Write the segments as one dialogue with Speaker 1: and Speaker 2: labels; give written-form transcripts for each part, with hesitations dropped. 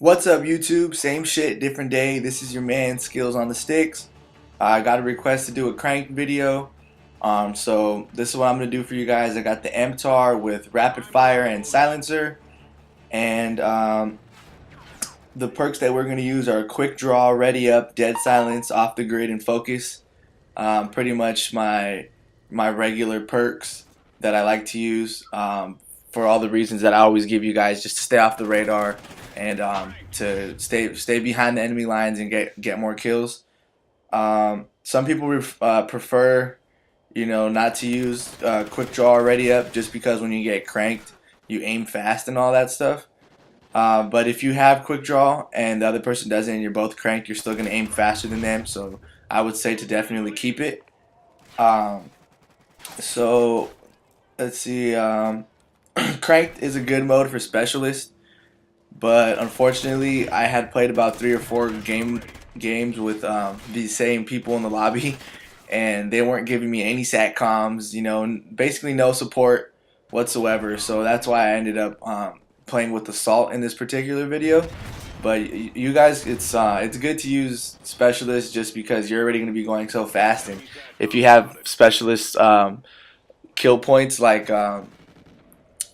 Speaker 1: What's up, YouTube? Same shit, different day. This is your man Skillsonthestixx. I got a request to do a crank video. So this is what I'm gonna do for you guys. I got the MTAR with rapid fire and silencer, and the perks that we're gonna use are quick draw, ready up, dead silence, off the grid, and focus. Pretty much my regular perks that I like to use for all the reasons that I always give you guys, just to stay off the radar and to stay behind the enemy lines and get more kills. Some people prefer, not to use quick draw or ready up, just because when you get cranked, you aim fast and all that stuff. But if you have quick draw and the other person doesn't, and you're both cranked, you're still gonna aim faster than them. So I would say to definitely keep it. So let's see. Cranked is a good mode for specialists, but unfortunately, I had played about 3 or 4 games with these same people in the lobby, and they weren't giving me any satcoms. Basically no support whatsoever. So that's why I ended up playing with assault in this particular video. But you guys, it's good to use specialists just because you're already going to be going so fast, and if you have specialist kill points, like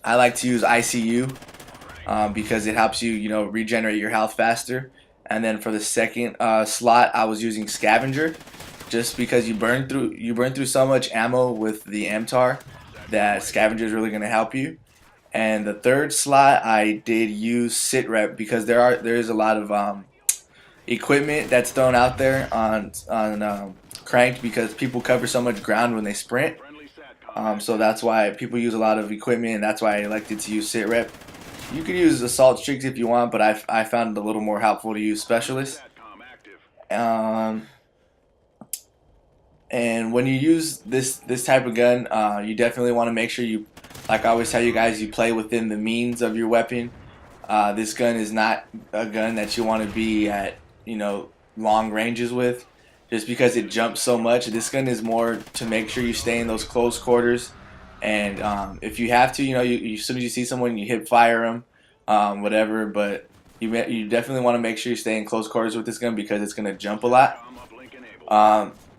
Speaker 1: I like to use ICU because it helps you regenerate your health faster. And then for the second slot, I was using scavenger, just because you burn through so much ammo with the MTAR that scavenger is really going to help you. And the third slot, I did use sit rep because there is a lot of equipment that's thrown out there on cranked, because people cover so much ground when they sprint. So that's why people use a lot of equipment, and that's why I elected to use sit rep. You could use assault streaks if you want, but I found it a little more helpful to use specialist. And when you use this type of gun, you definitely want to make sure you, like I always tell you guys, you play within the means of your weapon. This gun is not a gun that you want to be at long ranges with, just because it jumps so much. This gun is more to make sure you stay in those close quarters, and if you have to, as soon as you see someone, you hip fire them, whatever. But you definitely want to make sure you stay in close quarters with this gun, because it's going to jump a lot.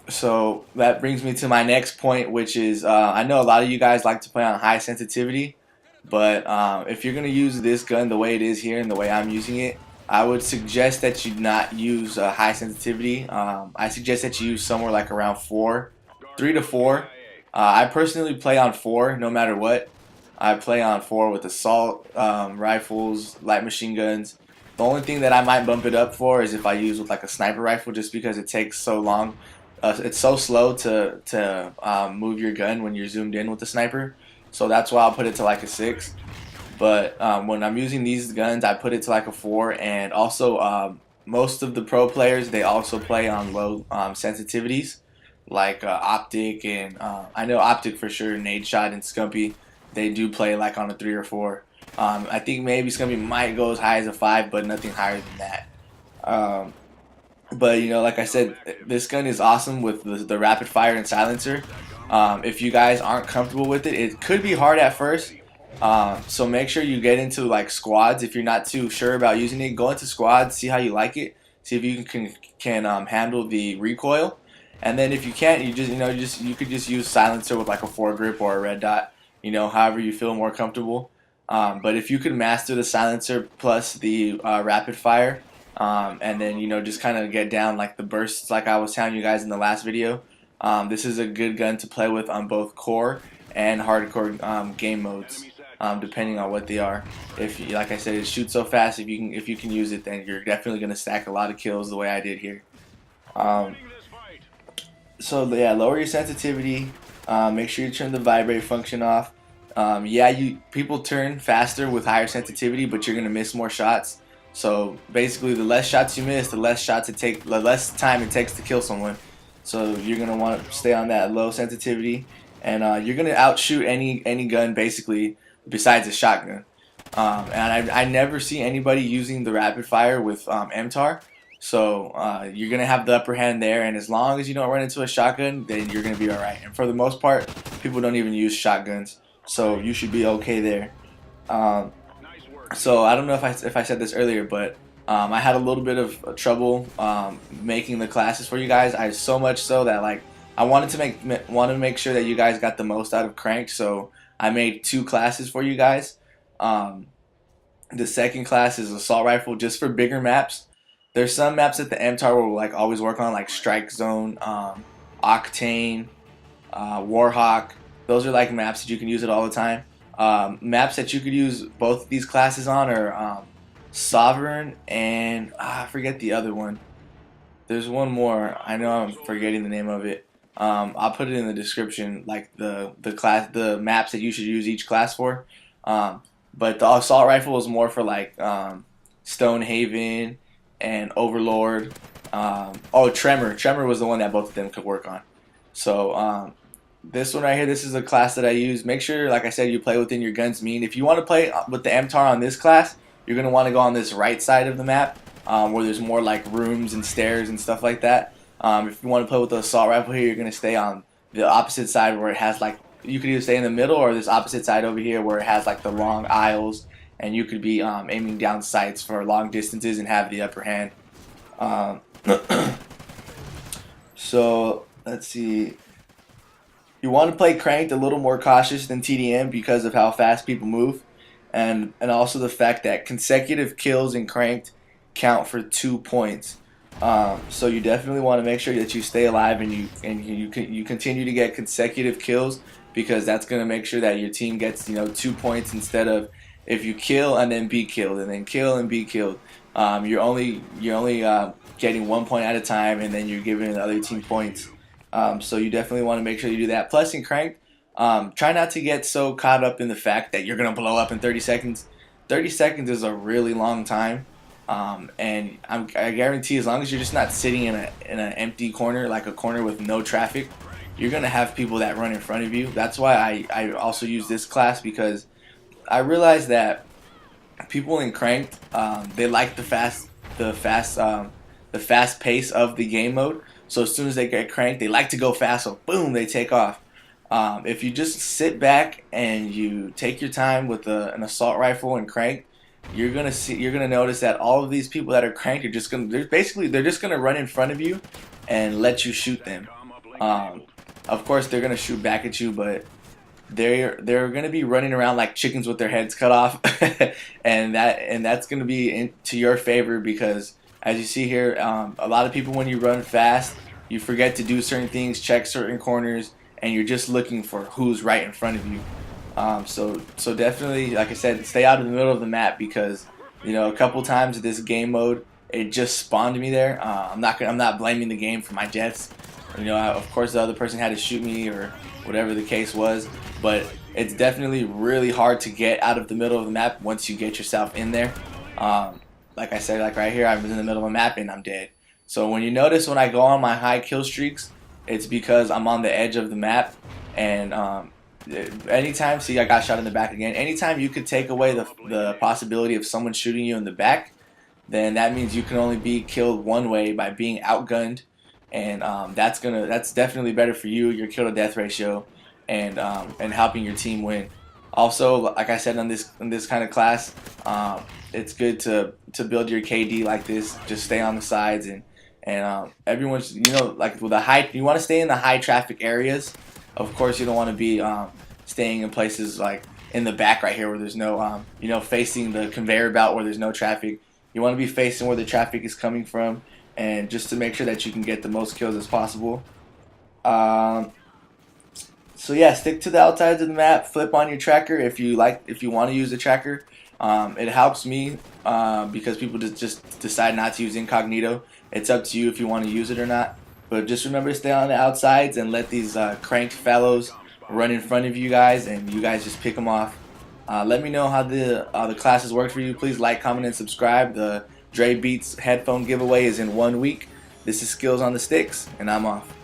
Speaker 1: So that brings me to my next point, which is I know a lot of you guys like to play on high sensitivity, but if you're going to use this gun the way it is here and the way I'm using it, I would suggest that you not use high sensitivity. I suggest that you use somewhere like around 3 to 4. I personally play on 4 no matter what. I play on 4 with assault rifles, light machine guns. The only thing that I might bump it up for is if I use with like a sniper rifle, just because it takes so long. It's so slow to move your gun when you're zoomed in with the sniper. So that's why I'll put it to like a 6. But when I'm using these guns, I put it to like a 4. And also most of the pro players, they also play on low sensitivities, like optic, and I know optic for sure, nade shot and scumpy, they do play like on a 3 or 4. I think maybe scumpy might go as high as a 5, but nothing higher than that. But like I said, this gun is awesome with the rapid fire and silencer. If you guys aren't comfortable with it, it could be hard at first. So make sure you get into like squads. If you're not too sure about using it, go into squads, see how you like it, see if you can handle the recoil. And then if you can't, you could just use silencer with like a 4-grip or a red dot. However you feel more comfortable. But if you could master the silencer plus the rapid fire, and then just kind of get down like the bursts, like I was telling you guys in the last video, this is a good gun to play with on both core and hardcore game modes, depending on what they are. Like I said, it shoots so fast. If you can use it, then you're definitely gonna stack a lot of kills the way I did here. So yeah, lower your sensitivity. Make sure you turn the vibrate function off. People turn faster with higher sensitivity, but you're gonna miss more shots. So basically, the less shots you miss, the less time it takes to kill someone. So you're gonna want to stay on that low sensitivity, and you're gonna outshoot any gun basically, besides a shotgun. And I never see anybody using the rapid fire with MTAR. So you're gonna have the upper hand there, and as long as you don't run into a shotgun, then you're gonna be all right. And for the most part, people don't even use shotguns, so you should be okay there. So I don't know if I said this earlier, but I had a little bit of trouble making the classes for you guys. So much so that like I wanted to make sure that you guys got the most out of Cranked, so I made 2 classes for you guys. Um, the second class is assault rifle, just for bigger maps. There's some maps at the MTAR where we'll like always work on, like Strike Zone, Octane, Warhawk. Those are like maps that you can use it all the time. Maps that you could use both of these classes on are Sovereign and I forget the other one. There's one more. I know I'm forgetting the name of it. I'll put it in the description, like the maps that you should use each class for. But the assault rifle is more for like Stonehaven and Overlord. Oh, Tremor. Tremor was the one that both of them could work on. So this one right here, this is a class that I use. Make sure, like I said, you play within your gun's mean. If you want to play with the MTAR on this class, you're going to want to go on this right side of the map where there's more like rooms and stairs and stuff like that. If you want to play with the assault rifle here, you're going to stay on the opposite side where it has like, you could either stay in the middle or this opposite side over here where it has like the long aisles, and you could be aiming down sights for long distances and have the upper hand. So let's see. You want to play Cranked a little more cautious than TDM because of how fast people move, and also the fact that consecutive kills in Cranked count for 2 points. So you definitely want to make sure that you stay alive and you continue to get consecutive kills, because that's going to make sure that your team gets 2 points instead of if you kill and then be killed and then kill and be killed. You're only getting 1 point at a time, and then you're giving the other team points. So you definitely want to make sure you do that. Plus in Cranked, try not to get so caught up in the fact that you're going to blow up in 30 seconds. 30 seconds is a really long time. And I guarantee, as long as you're just not sitting in an empty corner, like a corner with no traffic, you're gonna have people that run in front of you. That's why I also use this class, because I realized that people in Cranked, they like the fast pace of the game mode. So as soon as they get cranked, they like to go fast. So boom, they take off. If you just sit back and you take your time with an assault rifle and Cranked, you're gonna notice that all of these people that are Cranked are just gonna they're just gonna run in front of you and let you shoot them. Of course they're gonna shoot back at you, but they're gonna be running around like chickens with their heads cut off, and that's gonna be to your favor, because as you see here, a lot of people, when you run fast, you forget to do certain things, check certain corners, and you're just looking for who's right in front of you. So definitely, like I said, stay out of the middle of the map, because a couple times this game mode, it just spawned me there. I'm not blaming the game for my deaths. Of course the other person had to shoot me or whatever the case was, but it's definitely really hard to get out of the middle of the map once you get yourself in there. Like I said, like right here, I was in the middle of a map and I'm dead. So when you notice when I go on my high kill streaks, it's because I'm on the edge of the map. And anytime, see, I got shot in the back again. Anytime you could take away the possibility of someone shooting you in the back, then that means you can only be killed one way, by being outgunned. And that's definitely better for you, your kill to death ratio, and helping your team win. Also, like I said, in this kind of class, it's good to build your KD like this. Just stay on the sides, and everyone's like with you want to stay in the high traffic areas. Of course, you don't want to be staying in places like in the back right here where there's no facing the conveyor belt where there's no traffic. You want to be facing where the traffic is coming from, and just to make sure that you can get the most kills as possible. So yeah, stick to the outsides of the map. Flip on your tracker if you want to use the tracker. It helps me because people just decide not to use incognito. It's up to you if you want to use it or not. But just remember to stay on the outsides and let these Cranked fellows run in front of you guys, and you guys just pick them off. Let me know how the classes work for you. Please like, comment, and subscribe. The Dre Beats headphone giveaway is in 1 week. This is Skills on the Sticks, and I'm off.